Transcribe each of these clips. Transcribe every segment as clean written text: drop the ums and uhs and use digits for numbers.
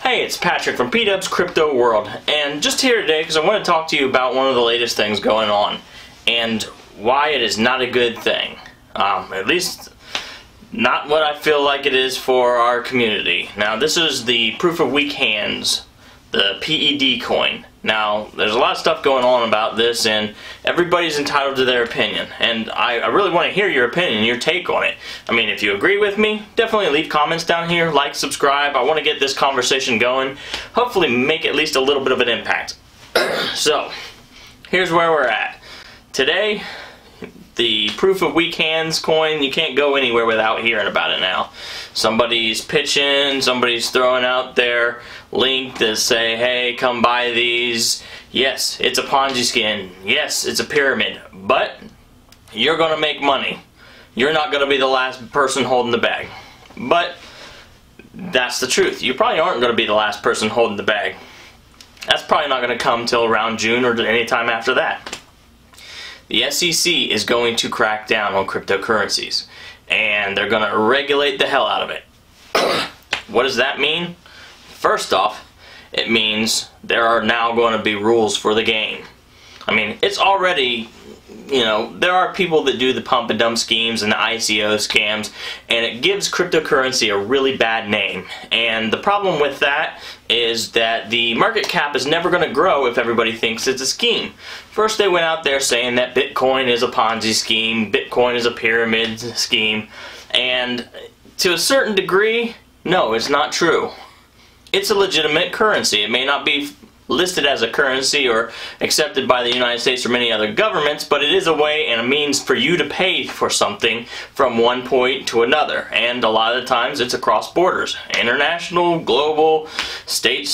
Hey, it's Patrick from P-Dub's Crypto World, and just here today because I want to talk to you about one of the latest things going on and why it is not a good thing. At least not what I feel like it is for our community. Now, this is the proof of weak hands, the PED coin. Now, there's a lot of stuff going on about this, and everybody's entitled to their opinion. And I really want to hear your opinion, your take on it. I mean, if you agree with me, definitely leave comments down here, like, subscribe. I want to get this conversation going. Hopefully make at least a little bit of an impact. So, here's where we're at. Today, the proof of weak hands coin, you can't go anywhere without hearing about it now. Somebody's pitching, somebody's throwing out their link to say, hey, come buy these. Yes, it's a Ponzi scheme. Yes, it's a pyramid. But you're going to make money. You're not going to be the last person holding the bag. But that's the truth. You probably aren't going to be the last person holding the bag. That's probably not going to come till around June or any time after that. The SEC is going to crack down on cryptocurrencies, and they're going to regulate the hell out of it. What does that mean? First off, it means there are now going to be rules for the game. I mean, it's already, there are people that do the pump and dump schemes and the ICO scams, and it gives cryptocurrency a really bad name. And the problem with that is that the market cap is never going to grow if everybody thinks it's a scheme. First they went out there saying that Bitcoin is a Ponzi scheme, Bitcoin is a pyramid scheme, and to a certain degree, no, it's not true. It's a legitimate currency. It may not be listed as a currency or accepted by the United States or many other governments, but it is a way and a means for you to pay for something from one point to another. And a lot of the times it's across borders. International, global, state,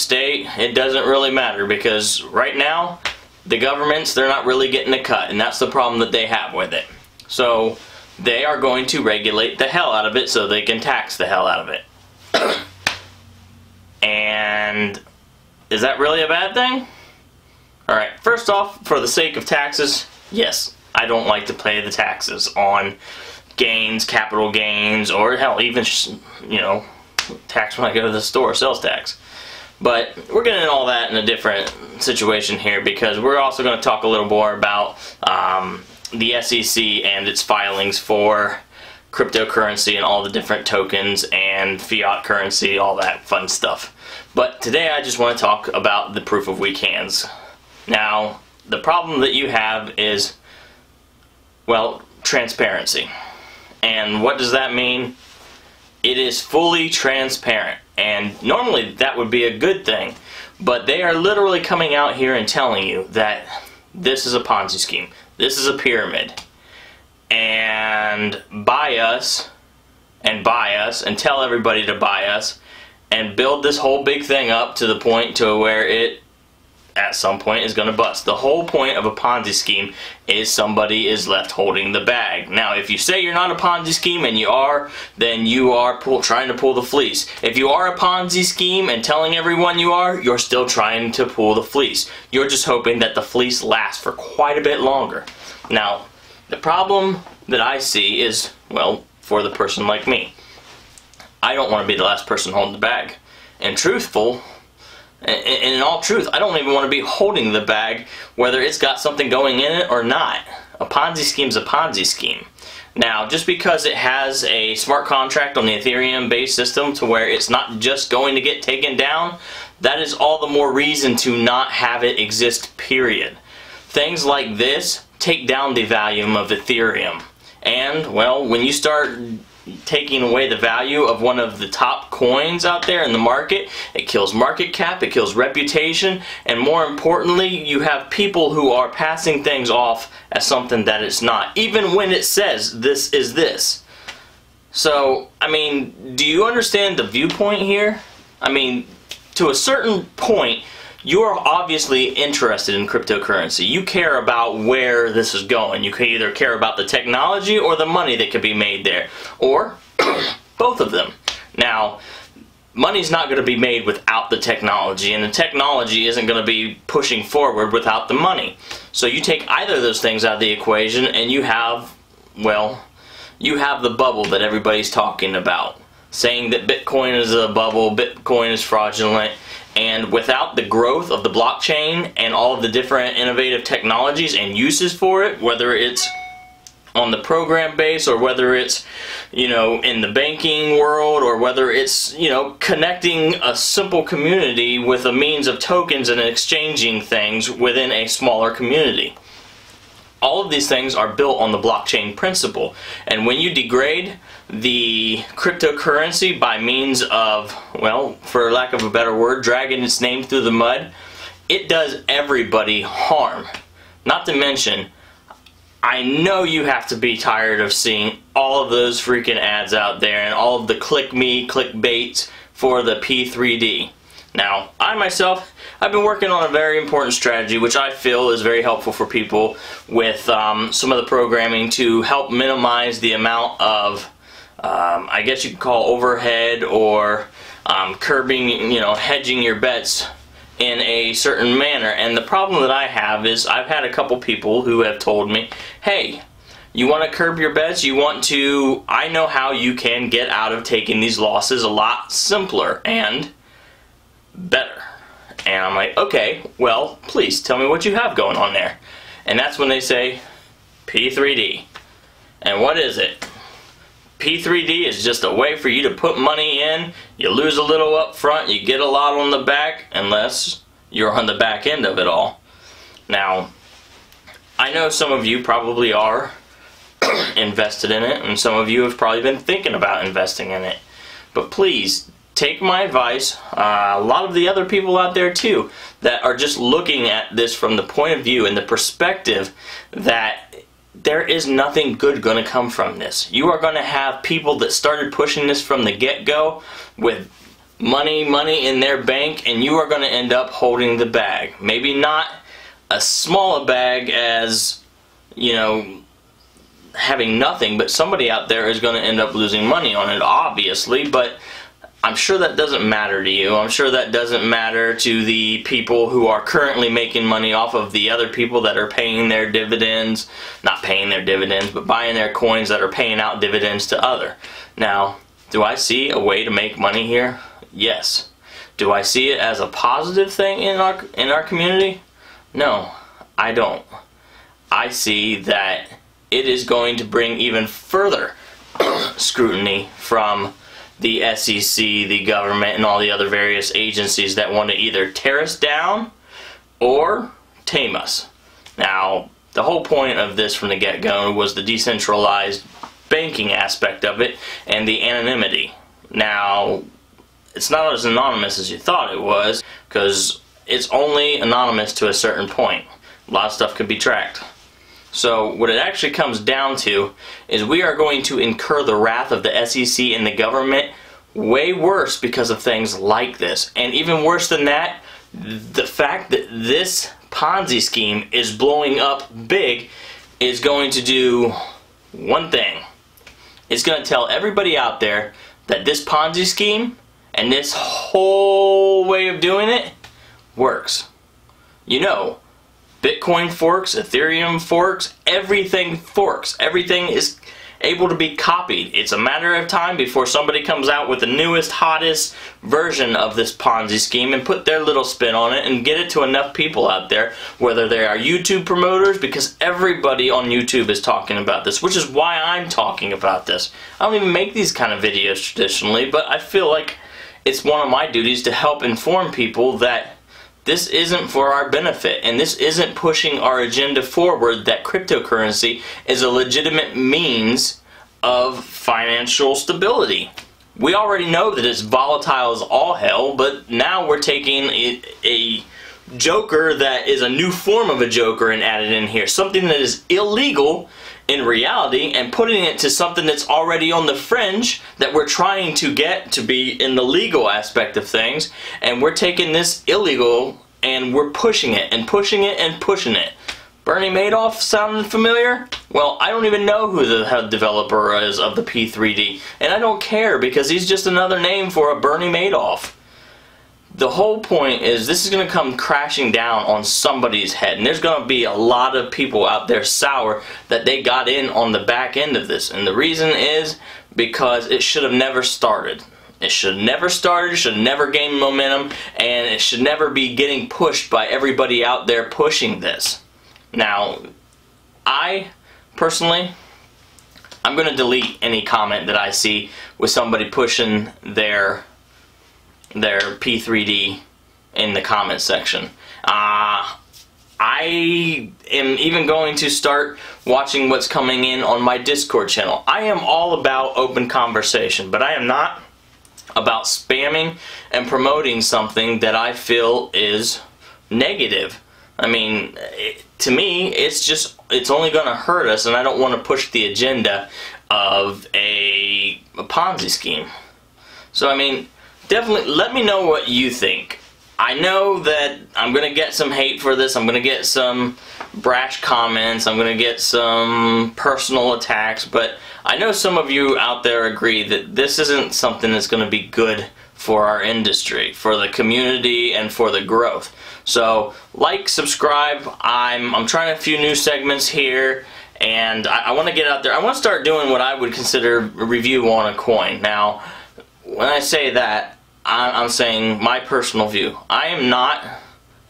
it doesn't really matter, because right now the governments, they're not really getting a cut, and that's the problem that they have with it. So they are going to regulate the hell out of it so they can tax the hell out of it. And is that really a bad thing? Alright, first off, for the sake of taxes, yes, I don't like to pay the taxes on gains, capital gains, or hell, even, tax when I go to the store, sales tax. But we're getting all that in a different situation here, because we're also going to talk a little more about the SEC and its filings for cryptocurrency and all the different tokens and fiat currency, all that fun stuff. But today I just want to talk about the proof of weak hands. Now, the problem that you have is, well, transparency. And what does that mean? It is fully transparent. And normally that would be a good thing. But they are literally coming out here and telling you that this is a Ponzi scheme. This is a pyramid. And buy us and tell everybody to buy us and build this whole big thing up to the point to where it at some point is going to bust. The whole point of a Ponzi scheme is somebody is left holding the bag. Now, if you say you're not a Ponzi scheme and you are, then you are trying to pull the fleece. If you are a Ponzi scheme and telling everyone you are, you're still trying to pull the fleece. You're just hoping that the fleece lasts for quite a bit longer. Now, the problem that I see is, well, for the person like me, I don't want to be the last person holding the bag. And in all truth, I don't even want to be holding the bag whether it's got something going in it or not. A Ponzi scheme is a Ponzi scheme. Now, just because it has a smart contract on the Ethereum-based system to where it's not just going to get taken down, that is all the more reason to not have it exist, period. Things like this take down the value of Ethereum. And, well, when you start taking away the value of one of the top coins out there in the market, it kills market cap, it kills reputation, and more importantly, you have people who are passing things off as something that it's not, even when it says this is this. So, I mean, do you understand the viewpoint here? I mean, to a certain point, you are obviously interested in cryptocurrency. You care about where this is going. You can either care about the technology or the money that could be made there, or both of them. Now, money's not going to be made without the technology, and the technology isn't going to be pushing forward without the money. So you take either of those things out of the equation and you have, well, you have the bubble that everybody's talking about. saying that Bitcoin is a bubble, Bitcoin is fraudulent, and without the growth of the blockchain and all of the different innovative technologies and uses for it, whether it's on the program base or whether it's, you know, in the banking world, or whether it's, you know, connecting a simple community with a means of tokens and exchanging things within a smaller community. All of these things are built on the blockchain principle, and when you degrade the cryptocurrency by means of, well, for lack of a better word, dragging its name through the mud, it does everybody harm. Not to mention, I know you have to be tired of seeing all of those freaking ads out there and all of the click me, clickbaits for the P3D. Now, I myself, I've been working on a very important strategy which I feel is very helpful for people with some of the programming to help minimize the amount of, I guess you could call overhead or curbing, you know, hedging your bets in a certain manner. And the problem that I have is I've had a couple people who have told me, hey, you want to curb your bets, you want to, I know how you can get out of taking these losses a lot simpler and better. And I'm like, okay, well, please tell me what you have going on there. And that's when they say P3D. And what is it? P3D is just a way for you to put money in. You lose a little up front, you get a lot on the back, unless you're on the back end of it all. Now, I know some of you probably are invested in it, and some of you have probably been thinking about investing in it. But please, take my advice, a lot of the other people out there too, that are just looking at this from the point of view and the perspective that there is nothing good going to come from this. You are going to have people that started pushing this from the get-go with money in their bank, and you are going to end up holding the bag. Maybe not as small a bag as, you know, having nothing, but somebody out there is going to end up losing money on it, obviously. But I'm sure that doesn't matter to you. I'm sure that doesn't matter to the people who are currently making money off of the other people that are paying their dividends. Not paying their dividends, but buying their coins that are paying out dividends to other. Now, do I see a way to make money here? Yes. Do I see it as a positive thing in our community? No, I don't. I see that it is going to bring even further scrutiny from the SEC, the government, and all the other various agencies that want to either tear us down or tame us. Now, the whole point of this from the get-go was the decentralized banking aspect of it and the anonymity. Now, it's not as anonymous as you thought it was, because it's only anonymous to a certain point. A lot of stuff could be tracked. So what it actually comes down to is we are going to incur the wrath of the SEC and the government way worse because of things like this. And even worse than that, the fact that this Ponzi scheme is blowing up big is going to do one thing. It's going to tell everybody out there that this Ponzi scheme and this whole way of doing it works. You know, Bitcoin forks, Ethereum forks, everything forks. Everything is able to be copied. It's a matter of time before somebody comes out with the newest, hottest version of this Ponzi scheme and put their little spin on it and get it to enough people out there, whether they are YouTube promoters, because everybody on YouTube is talking about this, which is why I'm talking about this. I don't even make these kind of videos traditionally, but I feel like it's one of my duties to help inform people that this isn't for our benefit, and this isn't pushing our agenda forward, that cryptocurrency is a legitimate means of financial stability. We already know that it's volatile as all hell, but now we're taking a joker that is a new form of a joker and added in here. Something that is illegal in reality and putting it to something that's already on the fringe that we're trying to get to be in the legal aspect of things, and we're taking this illegal and we're pushing it and pushing it and pushing it. Bernie Madoff sounding familiar? Well, I don't even know who the developer is of the P3D, and I don't care because he's just another name for a Bernie Madoff. The whole point is this is going to come crashing down on somebody's head, and there's going to be a lot of people out there sour that they got in on the back end of this. And the reason is because it should have never started. It should have never started, should have never gained momentum, and it should never be getting pushed by everybody out there pushing this. Now, I personally, I'm going to delete any comment that I see with somebody pushing their P3D in the comment section. I am even going to start watching what's coming in on my Discord channel. I am all about open conversation, but I am not about spamming and promoting something that I feel is negative. I mean, to me, it's only going to hurt us, and I don't want to push the agenda of a Ponzi scheme. So, I mean, definitely let me know what you think. I know that I'm going to get some hate for this. I'm going to get some brash comments. I'm going to get some personal attacks. But I know some of you out there agree that this isn't something that's going to be good for our industry, for the community, and for the growth. So, like, subscribe. I'm trying a few new segments here, and I want to get out there. I want to start doing what I would consider a review on a coin. Now, when I say that, I'm saying my personal view. I am not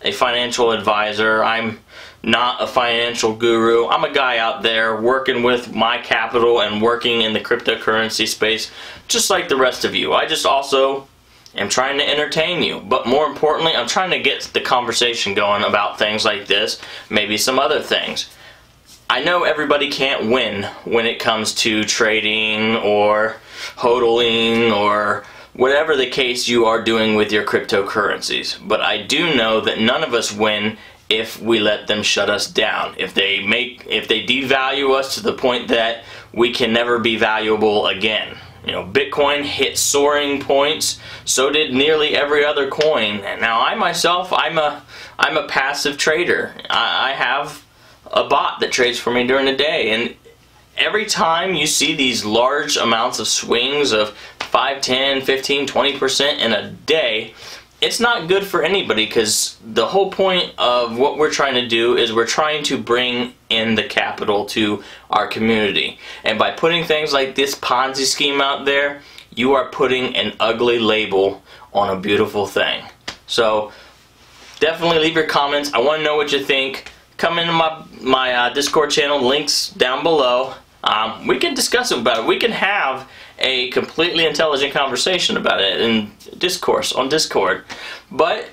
a financial advisor. I'm not a financial guru. I'm a guy out there working with my capital and working in the cryptocurrency space just like the rest of you. I just also am trying to entertain you, but more importantly, I'm trying to get the conversation going about things like this, maybe some other things. I know everybody can't win when it comes to trading or hodling or whatever the case you are doing with your cryptocurrencies, but I do know that none of us win if we let them shut us down. If they devalue us to the point that we can never be valuable again. You know, Bitcoin hit soaring points, so did nearly every other coin. And now I myself, I'm a passive trader. I have a bot that trades for me during the day, and every time you see these large amounts of swings of 5, 10, 15, 20% in a day, it's not good for anybody, because the whole point of what we're trying to do is we're trying to bring in the capital to our community. And by putting things like this Ponzi scheme out there, you are putting an ugly label on a beautiful thing. So definitely leave your comments. I want to know what you think. Come into my Discord channel, links down below. We can discuss about it. We can have a completely intelligent conversation about it in discourse on Discord. But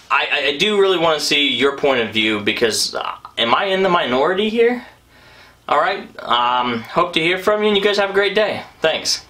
I do really want to see your point of view, because am I in the minority here? Alright, hope to hear from you, and you guys have a great day. Thanks.